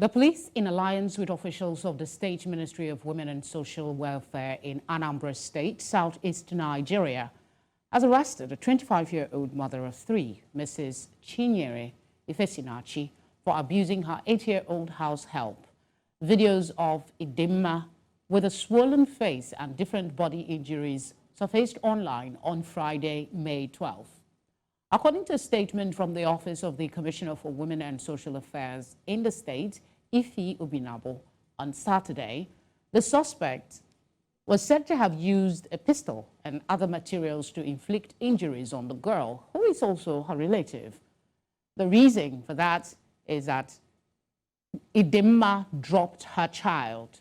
The police, in alliance with officials of the State Ministry of Women and Social Welfare in Anambra State, southeast Nigeria, has arrested a 25-year-old mother of three, Mrs. Chinyere Ifesinachi, for abusing her 8-year-old house help. Videos of Idemma with a swollen face and different body injuries surfaced online on Friday, May 12th. According to a statement from the Office of the Commissioner for Women and Social Affairs in the state, Ife Obinabo, on Saturday, the suspect was said to have used a pistol and other materials to inflict injuries on the girl, who is also her relative. The reason for that is that Idemma dropped her child.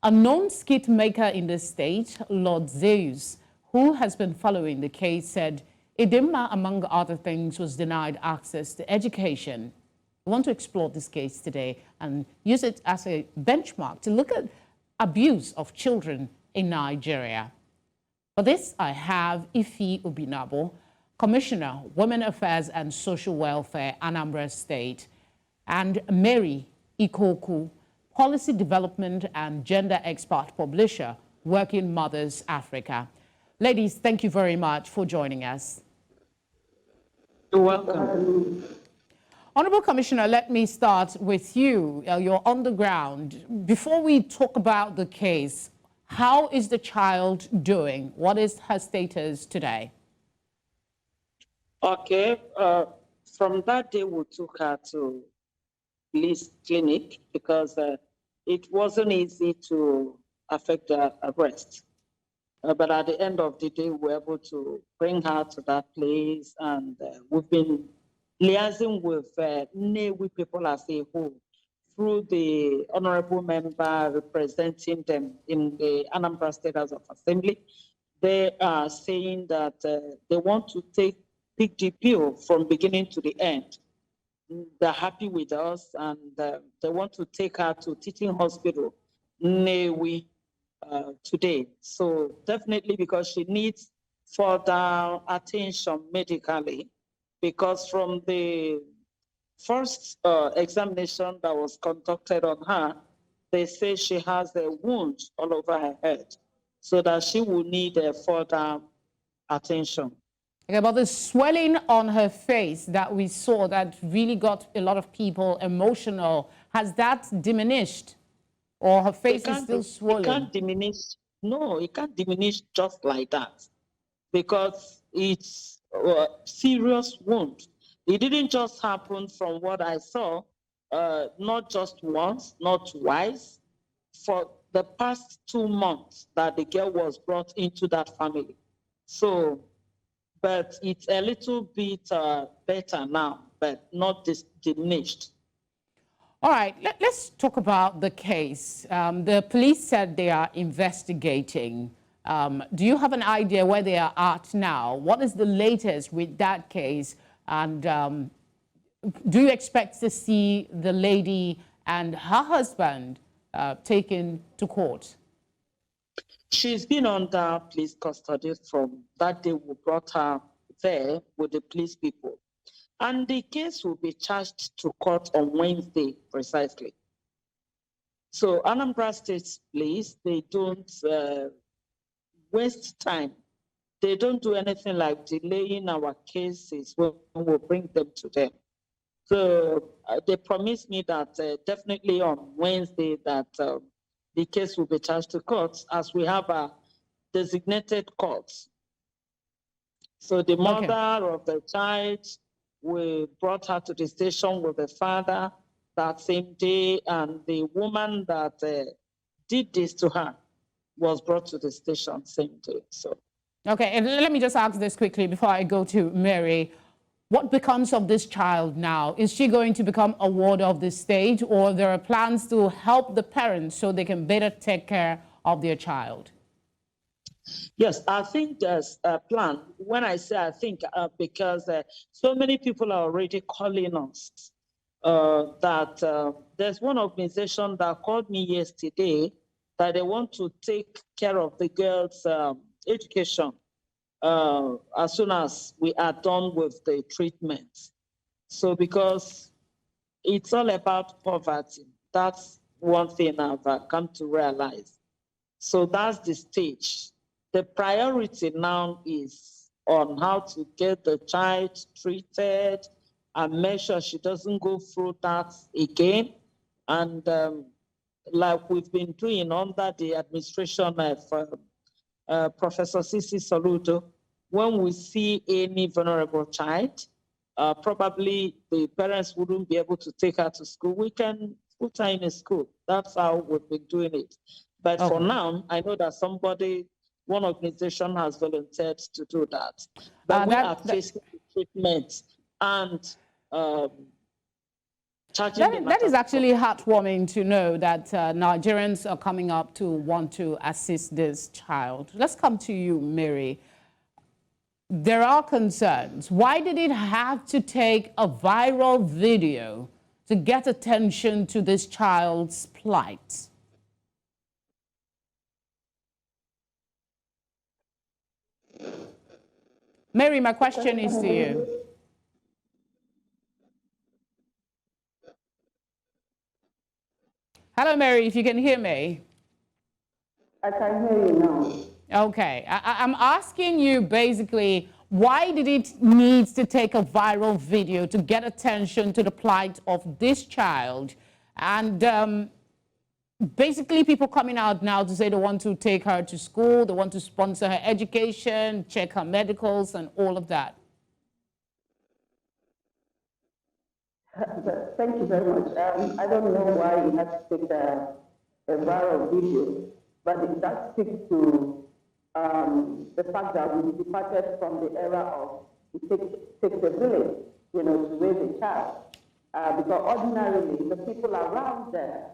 A known skit maker in the state, Lord Zeus, who has been following the case, said Idemma, among other things, was denied access to education. We want to explore this case today and use it as a benchmark to look at abuse of children in Nigeria. For this, I have Ife Obinabo, Commissioner, Women Affairs and Social Welfare, Anambra State, and Mary Ikoku, Policy Development and Gender Expert Publisher, Working Mothers Africa. Ladies, thank you very much for joining us. You're welcome. Honorable Commissioner, let me start with you. You're on the ground. Before we talk about the case, how is the child doing? What is her status today? Okay. From that day, we took her to police clinic because it wasn't easy to affect her arrest. But at the end of the day, we were able to bring her to that place, and we've been liaising with Newi people as a whole through the honorable member representing them in the Anambra State House of Assembly. They are saying that they want to take the pill from beginning to the end. They're happy with us, and they want to take her to teaching hospital, Newi, today. So definitely because she needs further attention medically, because from the first examination that was conducted on her, they say she has a wound all over her head, so that she will need further attention. Okay, but the swelling on her face that we saw that really got a lot of people emotional, has that diminished? Or her face is still swollen? It can't diminish. No, it can't diminish just like that, because it's a serious wound. It didn't just happen from what I saw, not just once, not twice, for the past 2 months that the girl was brought into that family. So, but it's a little bit better now, but not diminished. All right, let's talk about the case. The police said they are investigating. Do you have an idea where they are at now? What is the latest with that case? And do you expect to see the lady and her husband taken to court? She's been under police custody from that day we brought her there with the police people. And the case will be charged to court on Wednesday, precisely. So Anambra State Police, they don't waste time. They don't do anything like delaying our cases when we bring them to them. So they promised me that definitely on Wednesday that the case will be charged to court, as we have a designated court. So the mother of the child, we brought her to the station with the father that same day, and the woman that did this to her was brought to the station same day. So, okay, and let me just ask this quickly before I go to Mary. What becomes of this child now? Is she going to become a ward of the state, or there are plans to help the parents so they can better take care of their child? Yes, I think there's a plan. When I say I think, because so many people are already calling us, that there's one organization that called me yesterday that they want to take care of the girls' education as soon as we are done with the treatment. So because it's all about poverty. That's one thing I've come to realize. So that's the stage. The priority now is on how to get the child treated and make sure she doesn't go through that again. And like we've been doing under the administration of Professor Sisi Soludo, when we see any vulnerable child, probably the parents wouldn't be able to take her to school. We can put her in a school. That's how we've been doing it. But for now, I know that one organization has volunteered to do that. But we are facing treatment and charging that is actually heartwarming to know that Nigerians are coming up to want to assist this child. Let's come to you, Mary. There are concerns. Why did it have to take a viral video to get attention to this child's plight? Mary, my question is to you. Hello, Mary, if you can hear me. I can hear you now. Okay, I'm asking you basically, why did it need to take a viral video to get attention to the plight of this child? And basically people coming out now to say they want to take her to school, they want to sponsor her education, check her medicals and all of that. Thank you very much. I don't know why you had to take a viral video, but that speaks to the fact that we departed from the era of it takes a village, to raise a child. Because ordinarily, the people around there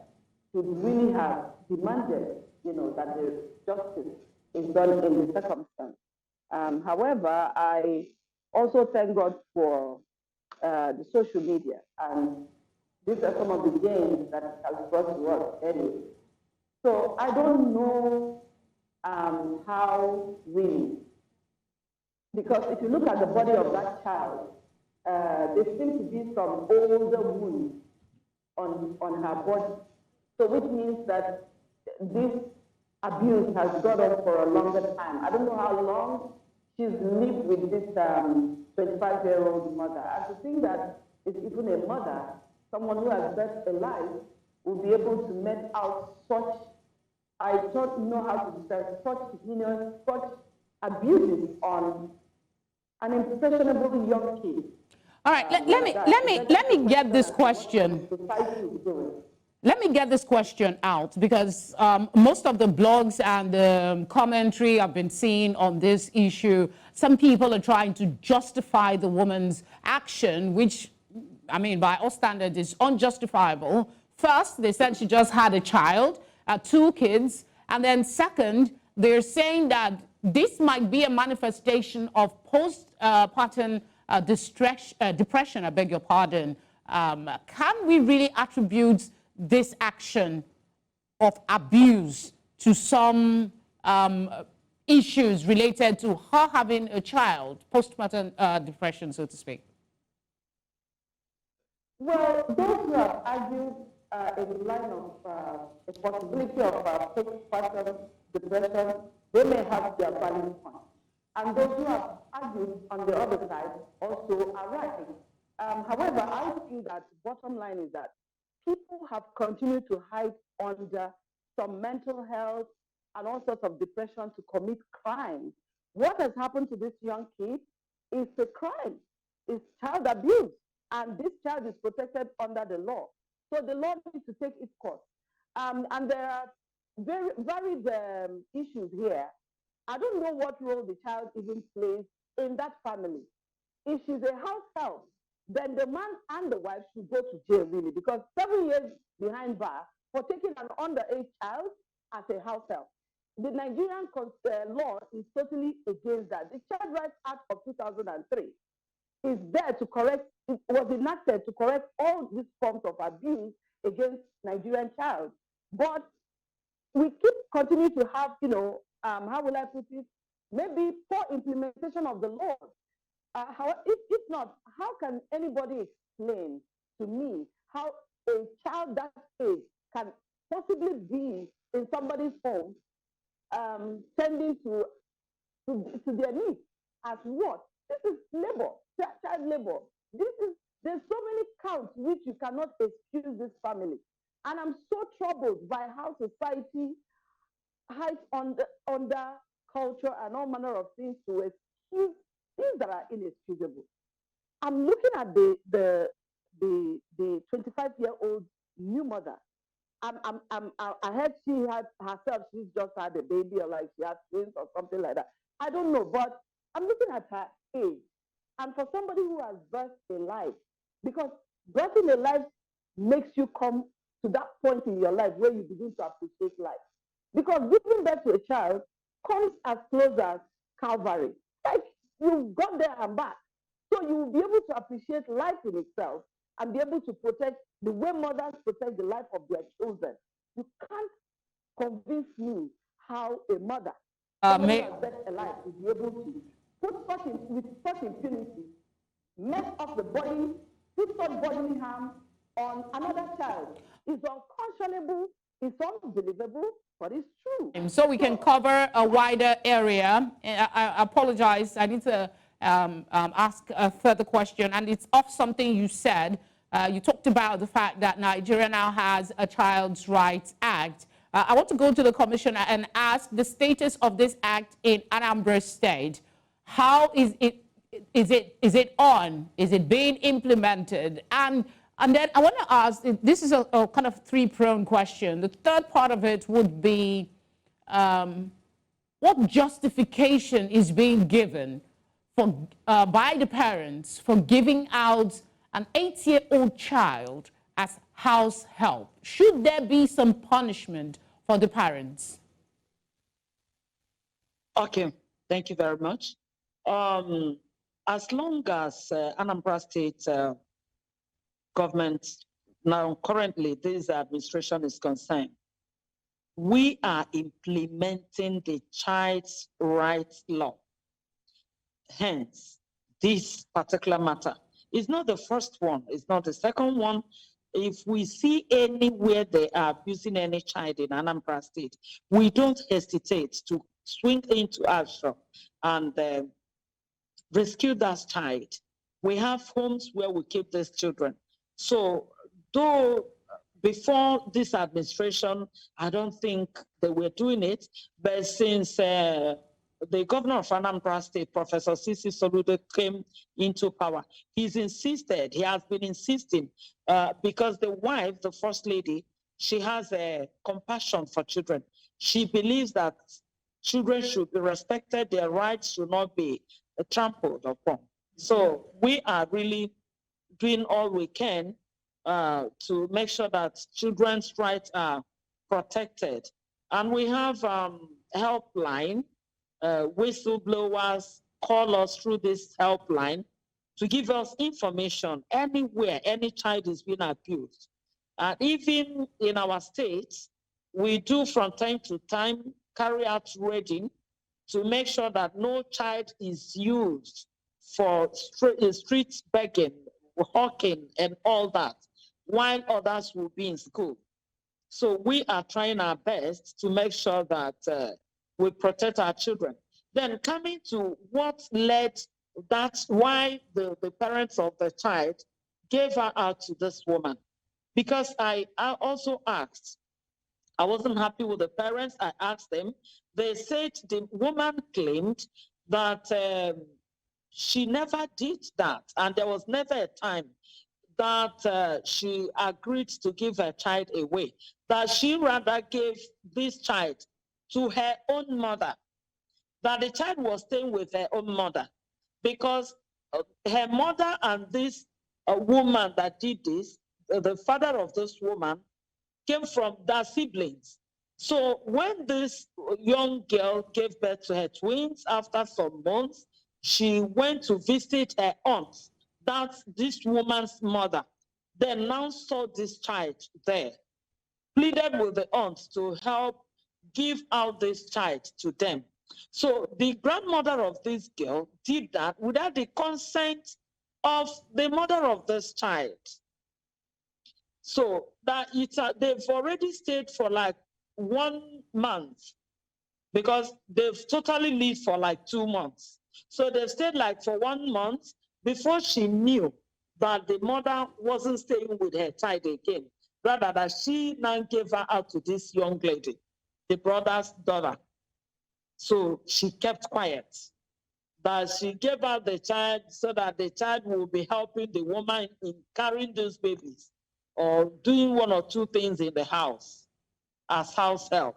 should really have demanded, that the justice is done in the circumstance. However, I also thank God for the social media, and these are some of the gains that it has brought to us anyway. So I don't know how really, because if you look at the body of that child, there seems to be some older wounds on her body. So which means that this abuse has gone on for a longer time. I don't know how long she's lived with this 25-year-old mother. And to think that it's even a mother, someone who has birthed a life, will be able to met out such, I don't know how to describe, such abuses on an impressionable young kid. All right, let me get this question. Let me get this question out, because most of the blogs and the commentary I've been seeing on this issue, some people are trying to justify the woman's action, which, I mean, by all standards is unjustifiable. First, they said she just had a child, 2 kids. And then second, they're saying that this might be a manifestation of postpartum depression, I beg your pardon. Can we really attribute this action of abuse to some issues related to her having a child, postpartum depression, so to speak? Well, those who have argued in the line of the possibility of postpartum depression, they may have their valid point. And those who have argued on the other side also are right. However, I think that bottom line is that people have continued to hide under some mental health and all sorts of depression to commit crimes. What has happened to this young kid is a crime. It's child abuse. And this child is protected under the law. So the law needs to take its course. And there are varied issues here. I don't know what role the child even plays in that family. If she's a house help, then the man and the wife should go to jail, really, because 7 years behind bars for taking an underage child as a house help. The Nigerian law is totally against that. The Child Rights Act of 2003 is there to correct, it was enacted to correct all these forms of abuse against Nigerian child. But we continue to have, how will I put it, maybe poor implementation of the law. If not, how can anybody explain to me how a child that age can possibly be in somebody's home, tending to their needs. As what? This is labor, child labor. There's so many counts which you cannot excuse this family. And I'm so troubled by how society hides under culture and all manner of things to excuse things that are inexcusable. I'm looking at the 25-year-old new mother. I heard she had herself, she's just had a baby, or like she had twins or something like that. I don't know, but I'm looking at her age. And for somebody who has birthed a life, because birthing a life makes you come to that point in your life where you begin to appreciate life. Because giving birth to a child comes as close as Calvary. Like, you got there and back. So you will be able to appreciate life in itself and be able to protect the way mothers protect the life of their children. You can't convince me how a mother, somebody who has birthed a life, will be able to with such impunity, mess up the body, put such bodily harm on another child. It's unconscionable, it's unbelievable, but it's true. So we can cover a wider area. I apologize. I need to ask a further question, and it's off something you said. You talked about the fact that Nigeria now has a Child's Rights Act. I want to go to the commissioner and ask the status of this act in Anambra State. How is it? Is it on? Is it being implemented? And then I want to ask, this is a kind of three-pronged question. The third part of it would be, what justification is being given for, by the parents for giving out an 8-year-old child as house help? Should there be some punishment for the parents? Okay, thank you very much. As long as Anambra State government, now currently this administration is concerned, we are implementing the Child's Rights Law. Hence, this particular matter is not the first one, it's not the second one. If we see anywhere they are abusing any child in Anambra State, we don't hesitate to swing into action and rescue that child. We have homes where we keep these children. So though before this administration, I don't think they were doing it, but since the governor of Anambra State, Professor Sisi Soludo, came into power, he has been insisting, because the wife, the first lady, she has a compassion for children. She believes that children should be respected, their rights should not be trampled upon. So we are really doing all we can to make sure that children's rights are protected. And we have helpline, whistleblowers call us through this helpline to give us information anywhere any child is being abused. And even in our states, we do from time to time carry out raiding to make sure that no child is used for street begging, hawking, and all that, while others will be in school. So we are trying our best to make sure that we protect our children. Then coming to what led, that's why the parents of the child gave her out to this woman. Because I also asked, I wasn't happy with the parents. I asked them. They said the woman claimed that she never did that. And there was never a time that she agreed to give her child away. That she rather gave this child to her own mother. That the child was staying with her own mother. Because her mother and this woman that did this, the father of this woman, came from their siblings. So when this young girl gave birth to her twins, after some months, she went to visit her aunt, that's this woman's mother. Then now saw this child there, pleaded with the aunt to help give out this child to them. So the grandmother of this girl did that without the consent of the mother of this child. So that they've already stayed for like 1 month because they've totally lived for like 2 months. So they've stayed like for 1 month before she knew that the mother wasn't staying with her child again, rather that she now gave her out to this young lady, the brother's daughter. So she kept quiet. That she gave out the child so that the child will be helping the woman in carrying those babies or doing 1 or 2 things in the house as house help.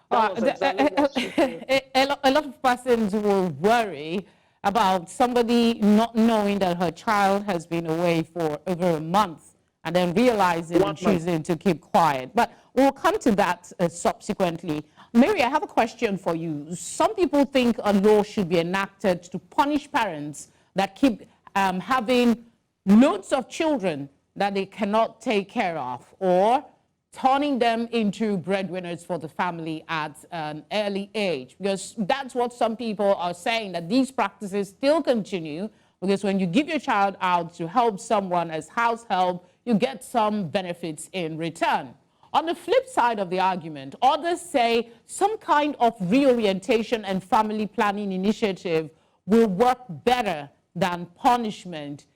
That was exactly what she did. A lot of persons will worry about somebody not knowing that her child has been away for over a month and then realizing and choosing to keep quiet. But we'll come to that subsequently. Mary, I have a question for you. Some people think a law should be enacted to punish parents that keep having loads of children that they cannot take care of, or turning them into breadwinners for the family at an early age, because that's what some people are saying, that these practices still continue, because when you give your child out to help someone as house help, you get some benefits in return. On the flip side of the argument, others say some kind of reorientation and family planning initiative will work better than punishment.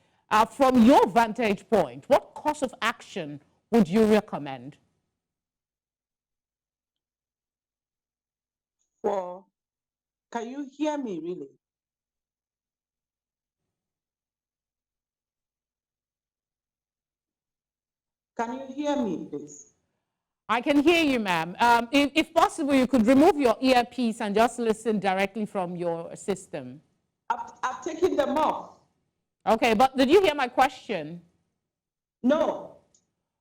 From your vantage point, what course of action would you recommend? Can you hear me really? Can you hear me, please? I can hear you, ma'am. If possible, you could remove your earpiece and just listen directly from your system. I've taken them off. Okay, but did you hear my question? No.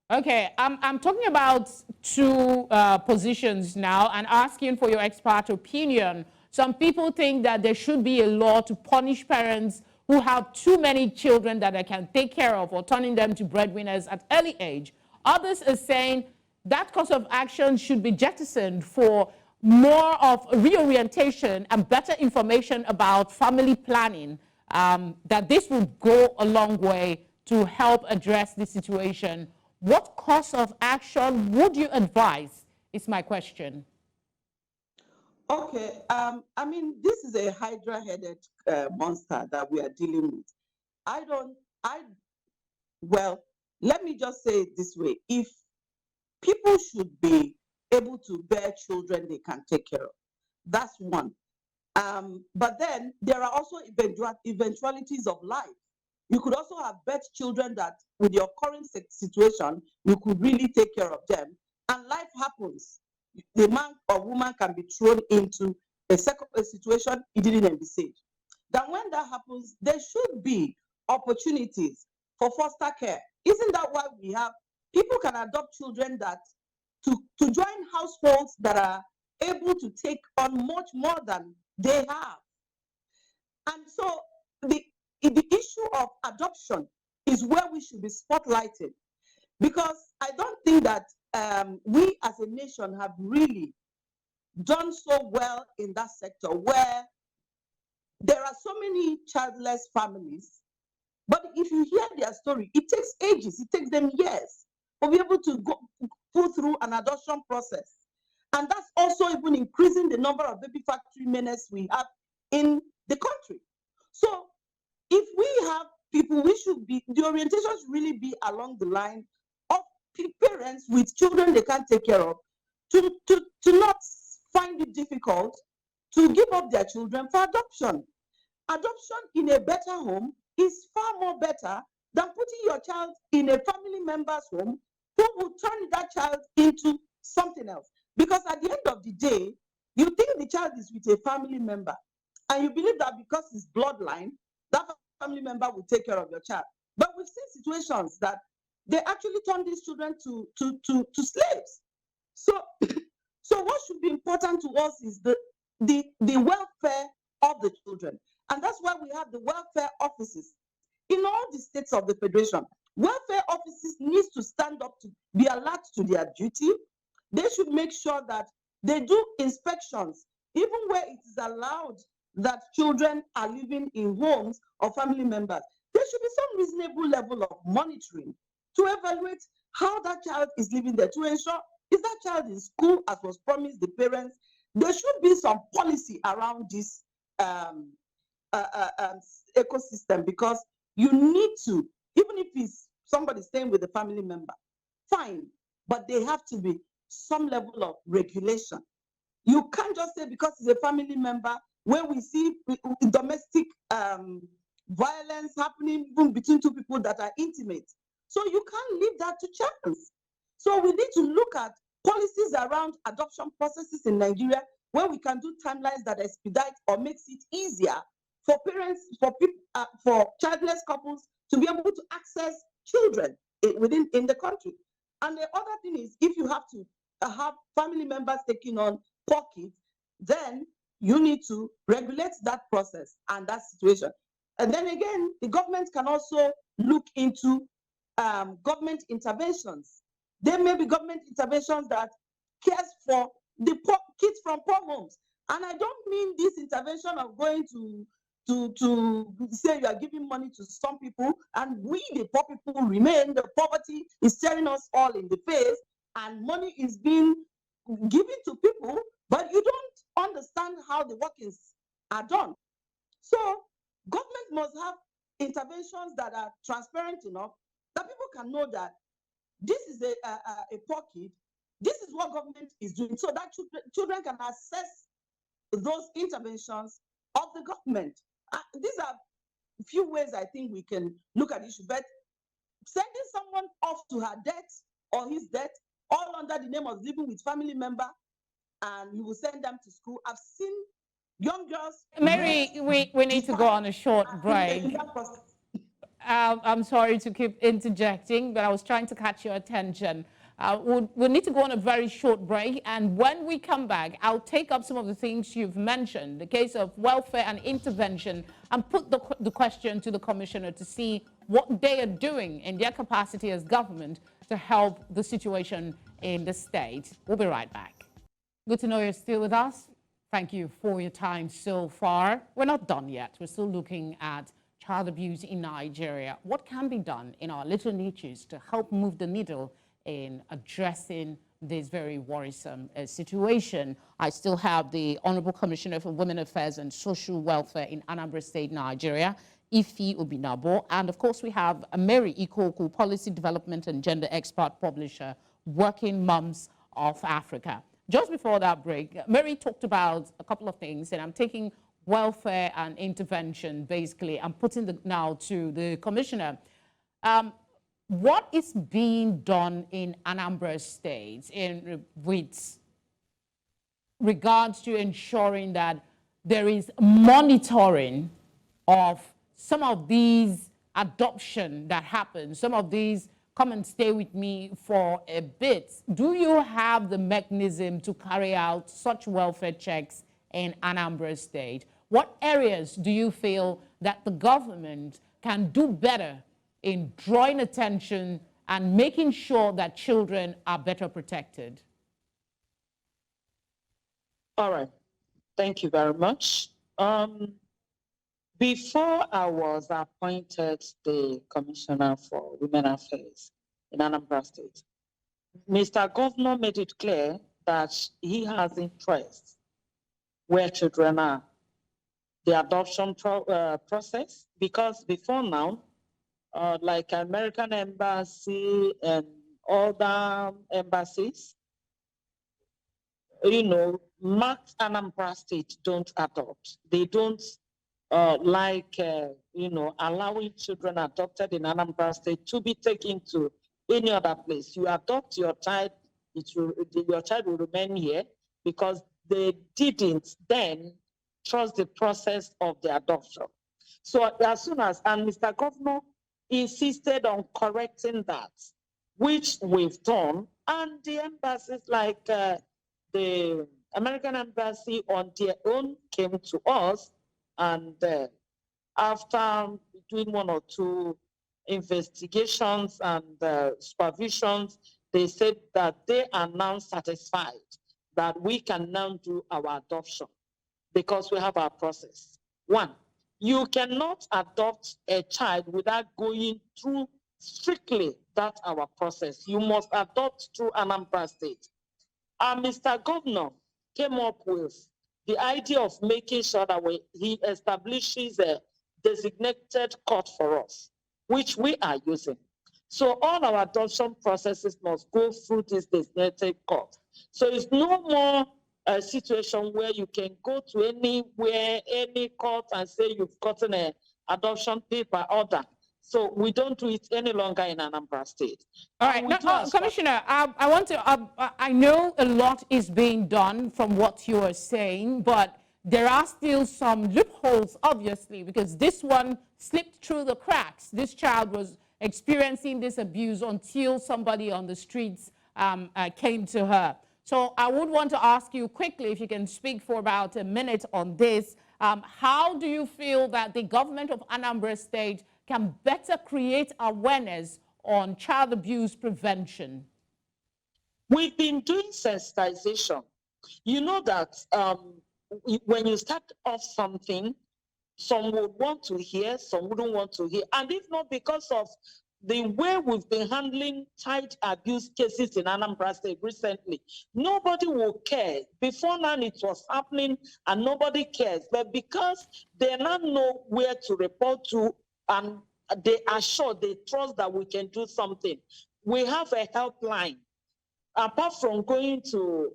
Okay, I'm talking about 2 positions now and asking for your expert opinion. Some people think that there should be a law to punish parents who have too many children that they can take care of, or turning them to breadwinners at early age. Others are saying that course of action should be jettisoned for more of reorientation and better information about family planning, that this will go a long way to help address the situation. What course of action would you advise, is my question. Okay, I mean, this is a hydra-headed monster that we are dealing with. Well, let me just say it this way. If people should be able to bear children they can take care of, that's one. But then there are also eventualities of life. You could also have birth children that, with your current situation, you could really take care of them, and life happens. The man or woman can be thrown into a situation he didn't envisage. Then when that happens, there should be opportunities for foster care. Isn't that why we have people can adopt children that to join households that are able to take on much more than they have? And so the issue of adoption is where we should be spotlighted, because I don't think that we as a nation have really done so well in that sector, where there are so many childless families. But if you hear their story, it takes ages, it takes them years to be able to go through an adoption process. And that's also even increasing the number of baby factory menace we have in the country. So if we have people, the orientation should really be along the line of parents with children they can't take care of, to not find it difficult to give up their children for adoption. Adoption in a better home is far more better than putting your child in a family member's home who will turn that child into something else. Because at the end of the day, you think the child is with a family member, and you believe that because it's bloodline, that family member will take care of your child. But we've seen situations that they actually turn these children to slaves. So, so what should be important to us is the welfare of the children. And that's why we have the welfare offices in all the states of the Federation. Welfare offices need to stand up to be alert to their duty. They should make sure that they do inspections, even where it is allowed that children are living in homes of family members. There should be some reasonable level of monitoring to evaluate how that child is living there, to ensure is that child in school as was promised the parents. There should be some policy around this um, ecosystem, because you need to, even if it's somebody staying with a family member, fine, but there have to be some level of regulation. You can't just say because it's a family member, when we see domestic violence happening even between two people that are intimate. So you can't leave that to chance. So we need to look at policies around adoption processes in Nigeria, where we can do timelines that expedite or makes it easier for parents, for people, for childless couples to be able to access children in the country. And the other thing is, if you have to have family members taking on poor kids, then you need to regulate that process and that situation. And then again, the government can also look into government interventions. There may be government interventions that cares for the poor kids from poor homes. And I don't mean this intervention of going to say you are giving money to some people and we, the poor people, remain. The poverty is staring us all in the face and money is being given to people, but you don't understand how the workings are done. So government must have interventions that are transparent enough that people can know that this is a poor kid, this is what government is doing, so that children can assess those interventions of the government. These are few ways I think we can look at the issue, but sending someone off to her death or his death, all under the name of living with family member, and you will send them to school. I've seen young girls. Mary, we need to go on a short break. I'm sorry to keep interjecting, but I was trying to catch your attention. We'll need to go on a very short break, and when we come back, I'll take up some of the things you've mentioned, the case of welfare and intervention, and put the question to the commissioner to see what they are doing in their capacity as government to help the situation in the state. We'll be right back. Good to know you're still with us. Thank you for your time so far. We're not done yet. We're still looking at child abuse in Nigeria. What can be done in our little niches to help move the needle in addressing this very worrisome situation? I still have the Honorable Commissioner for Women Affairs and Social Welfare in Anambra State, Nigeria, Ife Obinabo, and of course we have Mary Ikoku, Policy Development and Gender Expert Publisher, Working Moms of Africa. Just before that break, Mary talked about a couple of things, and I'm taking welfare and intervention, basically. I'm putting it now to the commissioner. What is being done in Anambra State with regards to ensuring that there is monitoring of some of these adoption that happen, some of these come and stay with me for a bit? Do you have the mechanism to carry out such welfare checks in Anambra State? What areas do you feel that the government can do better in drawing attention and making sure that children are better protected? All right. Thank you very much. Before I was appointed the Commissioner for Women Affairs in Anambra State, Mr. Governor made it clear that he has interest where children are, the adoption process, because before now, like American Embassy and other embassies, marked Anambra State don't adopt. They don't allowing children adopted in Anambra State to be taken to any other place. You adopt your child, your child will remain here, because they didn't then trust the process of the adoption. So as soon as, and Mr. Governor insisted on correcting that, which we've done, and the embassies like the American Embassy on their own came to us, and after doing one or two investigations and supervisions, they said that they are now satisfied that we can now do our adoption because we have our process. One, you cannot adopt a child without going through strictly that our process. You must adopt through Anambra State. And Mr. Governor came up with the idea of making sure that he establishes a designated court for us, which we are using. So all our adoption processes must go through this designated court. So it's no more a situation where you can go to anywhere, any court and say you've gotten an adoption paper order. So we don't do it any longer in Anambra State. All right, now, Commissioner, I want to, I know a lot is being done from what you are saying, but there are still some loopholes, obviously, because this one slipped through the cracks. This child was experiencing this abuse until somebody on the streets came to her. So I would want to ask you quickly, if you can speak for about a minute on this, how do you feel that the government of Anambra State can better create awareness on child abuse prevention? We've been doing sensitization. You know that when you start off something, some would want to hear, some wouldn't want to hear. And if not because of the way we've been handling child abuse cases in Anambra State recently, nobody will care. Before now, it was happening and nobody cares. But because they now know where to report to and they are sure, they trust that we can do something. We have a helpline. Apart from going to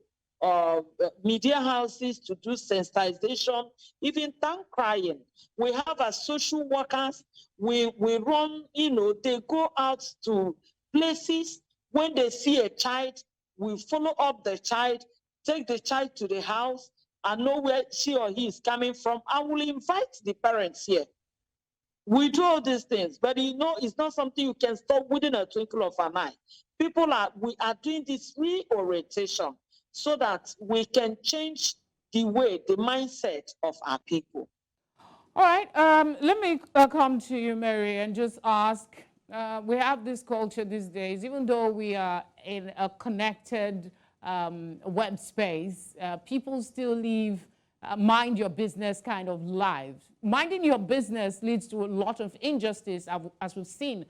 media houses to do sensitization, even town crying, we have our social workers. We run, they go out to places. When they see a child, we follow up the child, take the child to the house and know where she or he is coming from. I will invite the parents here. We do all these things, but it's not something you can stop within a twinkle of an eye. We are doing this reorientation so that we can change the mindset of our people. All right, let me come to you, Mary, and just ask, we have this culture these days, even though we are in a connected web space, people still live mind your business kind of lives. Minding your business leads to a lot of injustice, as we've seen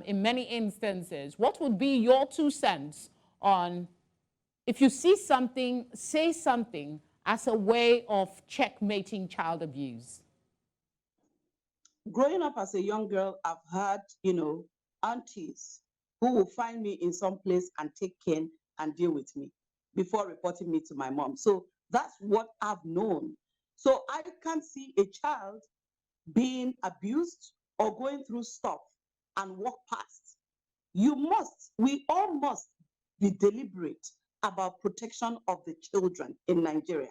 in many instances. What would be your 2 cents on, if you see something, say something as a way of checkmating child abuse? Growing up as a young girl, I've had, aunties who will find me in some place and take care and deal with me before reporting me to my mom. So that's what I've known. So I can't see a child being abused or going through stuff and walk past. We all must be deliberate about protection of the children in Nigeria.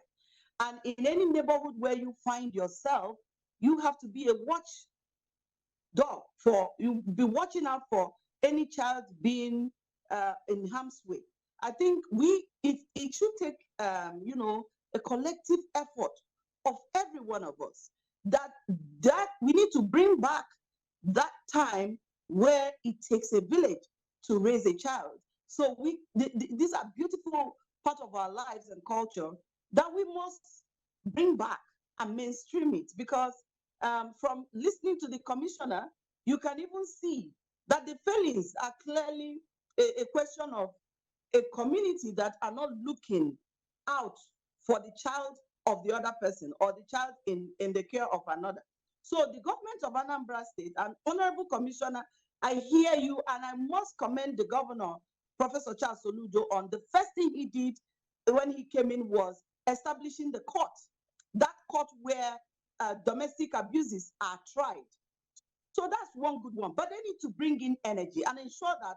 And in any neighborhood where you find yourself, you have to be a watchdog you'll be watching out for any child being in harm's way. I think it should take, a collective effort of every one of us that we need to bring back that time where it takes a village to raise a child. So these are beautiful part of our lives and culture that we must bring back and mainstream it, because from listening to the commissioner, you can even see that the failings are clearly a question of a community that are not looking out for the child of the other person or the child in the care of another. So the government of Anambra State and Honorable Commissioner, I hear you, and I must commend the governor, Professor Charles Soludo, on the first thing he did when he came in was establishing the court, that court where domestic abuses are tried. So that's one good one. But they need to bring in energy and ensure that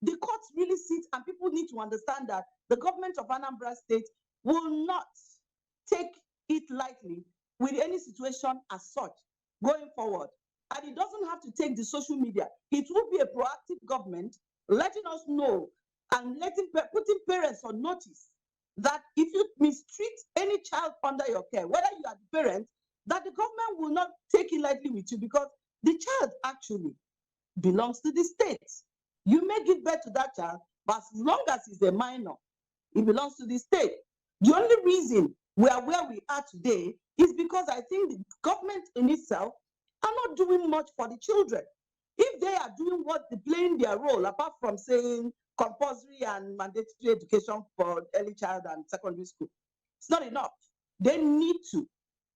the courts really sit, and people need to understand that the government of Anambra State will not take it lightly with any situation as such going forward. And it doesn't have to take the social media. It will be a proactive government letting us know and putting parents on notice that if you mistreat any child under your care, whether you are the parent, that the government will not take it lightly with you, because the child actually belongs to the state. You may give birth to that child, but as long as he's a minor, it belongs to the state. The only reason we are where we are today is because I think the government in itself are not doing much for the children. If they are doing playing their role, apart from saying compulsory and mandatory education for early child and secondary school, it's not enough. They need to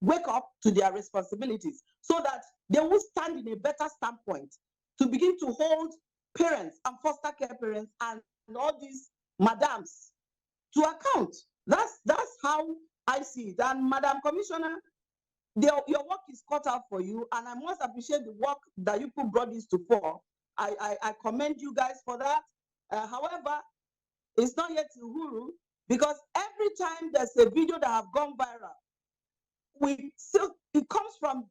wake up to their responsibilities so that they will stand in a better standpoint to begin to hold parents and foster care parents and all these madams to account. That's how I see it. And Madam Commissioner, your work is cut out for you, and I must appreciate the work that you people brought this to fore. I commend you guys for that. However, it's not yet Uhuru, because every time there's a video that have gone viral, it comes from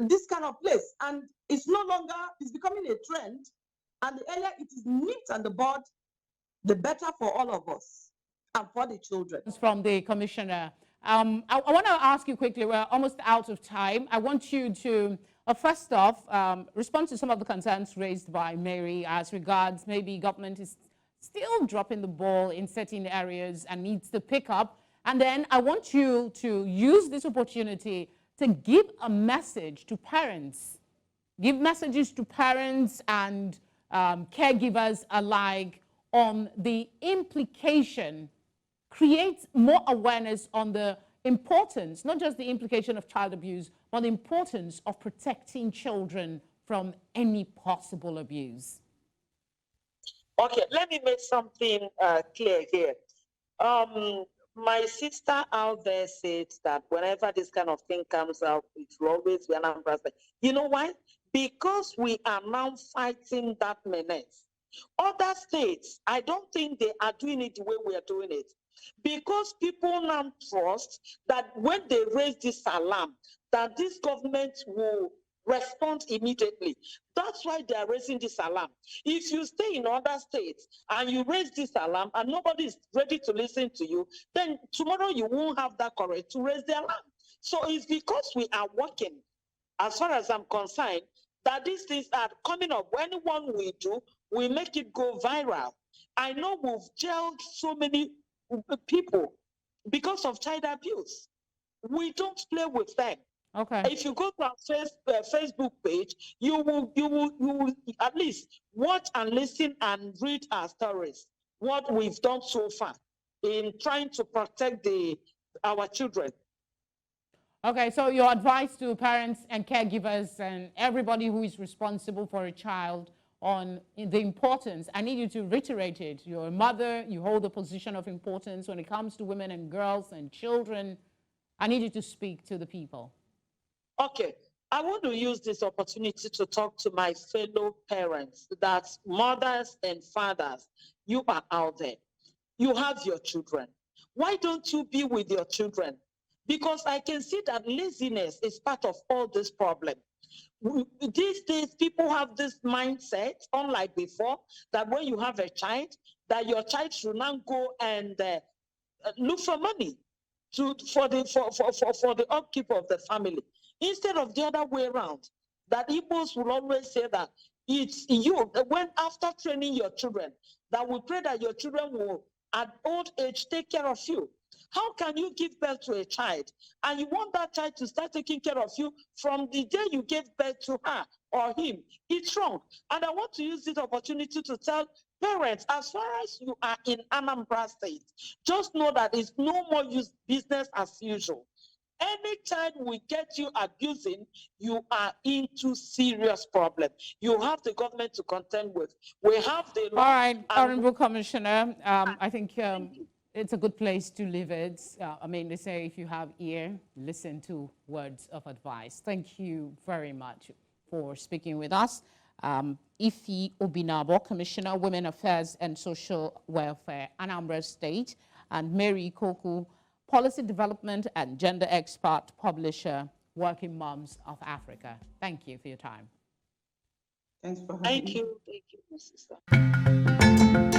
this kind of place, and it's no longer, it's becoming a trend. And the earlier it is nipped on the bud, the better for all of us and for the children. From the commissioner. I want to ask you quickly, we're almost out of time. I want you to, first off, respond to some of the concerns raised by Mary as regards maybe government is still dropping the ball in certain areas and needs to pick up. And then I want you to use this opportunity to give a message to parents. Give messages to parents and caregivers alike on the implication, create more awareness on the importance, not just the implication of child abuse, but the importance of protecting children from any possible abuse. Okay, let me make something clear here. My sister out there said that whenever this kind of thing comes out, it will always be Anambra. You know why? Because we are now fighting that menace. Other states, I don't think they are doing it the way we are doing it. Because people now trust that when they raise this alarm, that this government will respond immediately. That's why they are raising this alarm. If you stay in other states and you raise this alarm and nobody is ready to listen to you, then tomorrow you won't have that courage to raise the alarm. So it's because we are working, as far as I'm concerned, that these things are coming up. Anyone we do, we make it go viral. I know we've jailed so many people because of child abuse. We don't play with them. Okay. If you go to our Facebook page, you will at least watch and listen and read our stories, what we've done so far in trying to protect our children. Okay, so your advice to parents and caregivers and everybody who is responsible for a child on the importance, I need you to reiterate it. You're a mother, you hold a position of importance when it comes to women and girls and children. I need you to speak to the people. Okay, I want to use this opportunity to talk to my fellow parents, that's mothers and fathers. You are out there. You have your children. Why don't you be with your children? Because I can see that laziness is part of all this problem. These days, people have this mindset, unlike before, that when you have a child, that your child should now go and look for money for the upkeep of the family, instead of the other way around. That Igbos will always say that it's you, when after training your children, that we pray that your children will at old age take care of you. How can you give birth to a child and you want that child to start taking care of you from the day you gave birth to her or him? It's wrong. And I want to use this opportunity to tell parents, as far as you are in Anambra State, just know that it's no more business as usual. Anytime we get you abusing, you are into serious problem. You have the government to contend with. We have the law. All right, Honorable Commissioner, I think it's a good place to leave it. I mean, they say if you have ear, listen to words of advice. Thank you very much for speaking with us. Ife Obinabo, Commissioner, Women Affairs and Social Welfare, Anambra State, and Mary Koku, Policy Development and Gender Expert, Publisher, Working Moms of Africa. Thank you for your time. Thanks for having me. Thank you, my sister.